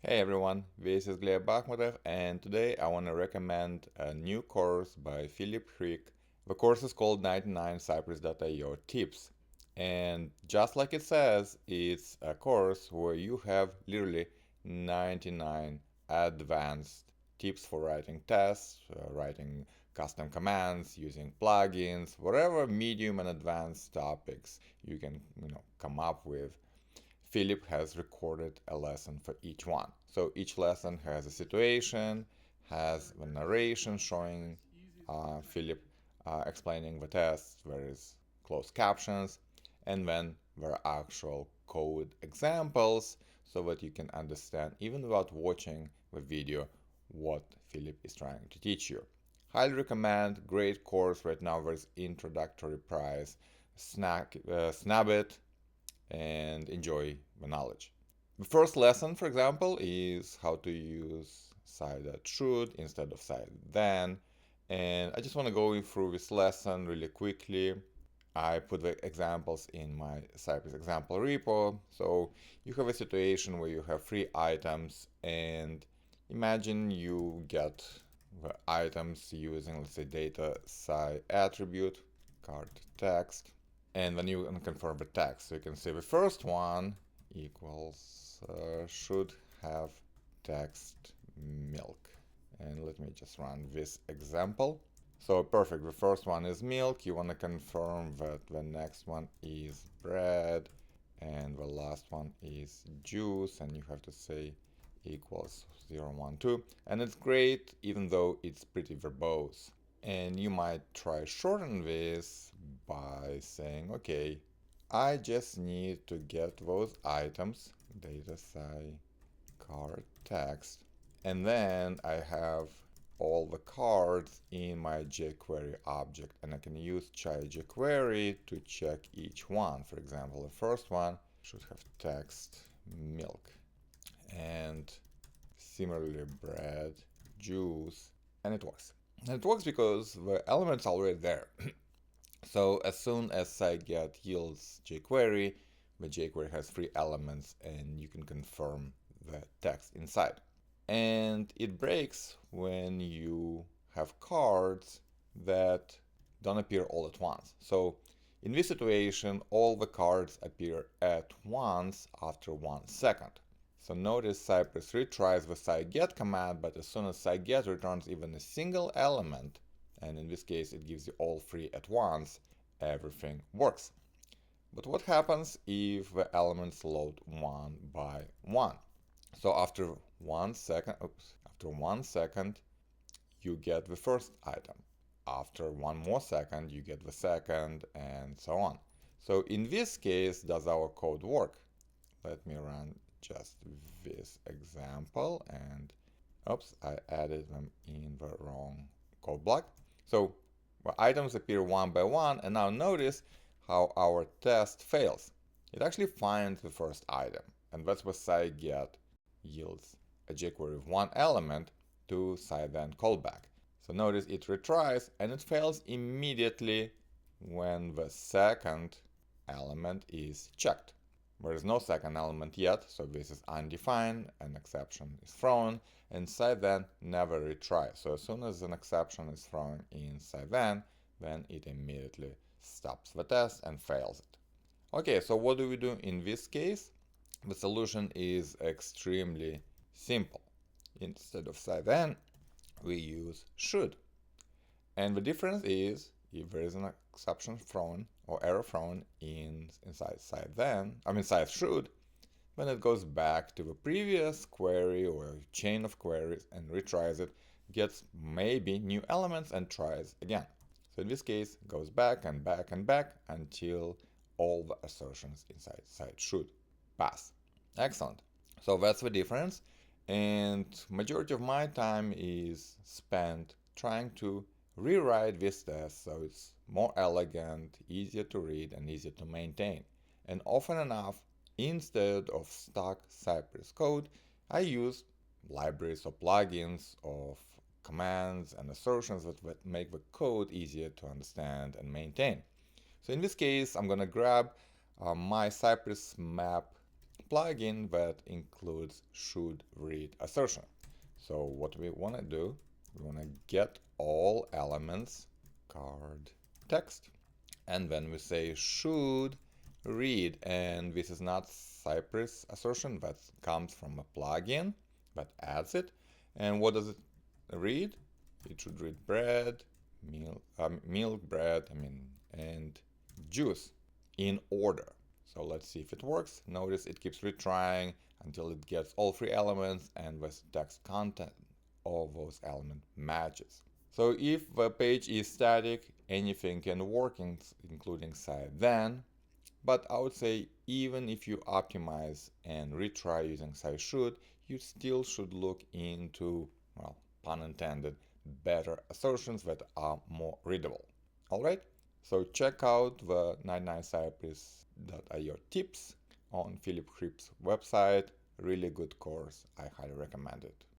Hey everyone, this is Gleb Bakhmutov, and today I want to recommend a new course by Philip Frick. The course is called 99 Cypress.io Tips. And just like it says, it's a course where you have literally 99 advanced tips for writing tests, writing custom commands, using plugins, whatever medium and advanced topics you can, come up with. Philip has recorded a lesson for each one. So each lesson has a situation, has the narration showing Philip explaining the test, there is closed captions, and then there are actual code examples so that you can understand, even without watching the video, what Philip is trying to teach you. Highly recommend, great course. Right now there's introductory price. Snap it and enjoy the knowledge. The first lesson, for example, is how to use cy.should instead of cy.then. And I just want to go through this lesson really quickly. I put the examples in my Cypress example repo. So you have a situation where you have three items, and imagine you get the items using, let's say, data cy attribute, card text, and then you can confirm the text. So you can say the first one equals should have text milk. And let me just run this example. So perfect, the first one is milk. You want to confirm that the next one is bread and the last one is juice, and you have to say equals 0, 1, 2. And it's great even though it's pretty verbose. And you might try shorten this by saying, okay, I just need to get those items, data sci card text, and then I have all the cards in my jQuery object, and I can use jQuery to check each one. For example, the first one should have text milk, and similarly bread, juice, and it works. And it works because the element's already there. So as soon as I get yields jQuery, the jQuery has three elements and you can confirm the text inside. And it breaks when you have cards that don't appear all at once. So in this situation, all the cards appear at once after 1 second. So notice Cypress retries the cy.get command, but as soon as cy.get returns even a single element, and in this case it gives you all three at once, everything works. But what happens if the elements load one by one? So after 1 second, you get the first item. After one more second, you get the second, and so on. So in this case, does our code work? Let me run just this example, and oops, I added them in the wrong code block. So the items appear one by one, and now notice how our test fails. It actually finds the first item, and that's what cy.get yields a jQuery of one element to cy.then callback. So notice it retries, and it fails immediately when the second element is checked. There is no second element yet, so this is undefined, an exception is thrown, and cy.then never retries. So as soon as an exception is thrown in cy.then, then it immediately stops the test and fails it. Okay, so what do we do in this case? The solution is extremely simple. Instead of cy.then, we use should. And the difference is, if there is an exception thrown or error thrown inside cy.should, then it goes back to the previous query or chain of queries and retries it, gets maybe new elements and tries again. So in this case, goes back and back and back until all the assertions inside cy.should pass. Excellent. So that's the difference. And majority of my time is spent trying to rewrite this test so it's more elegant, easier to read, and easier to maintain. And often enough, instead of stock Cypress code, I use libraries or plugins of commands and assertions that make the code easier to understand and maintain. So in this case, I'm going to grab my Cypress map plugin that includes should read assertion. So what we want to do, we want to get all elements card text, and then we say should read, and this is not Cypress assertion, that comes from a plugin that adds it. And what does it read? It should read bread, milk, bread, and juice in order. So let's see if it works. Notice it keeps retrying until it gets all three elements and the text content of those elements matches. So if the page is static, anything can work, including cy.then, but I would say even if you optimize and retry using cy.should, you still should look into, well, pun intended, better assertions that are more readable. Alright, so check out the 99cypress.io tips on Philip Frick's website. Really good course, I highly recommend it.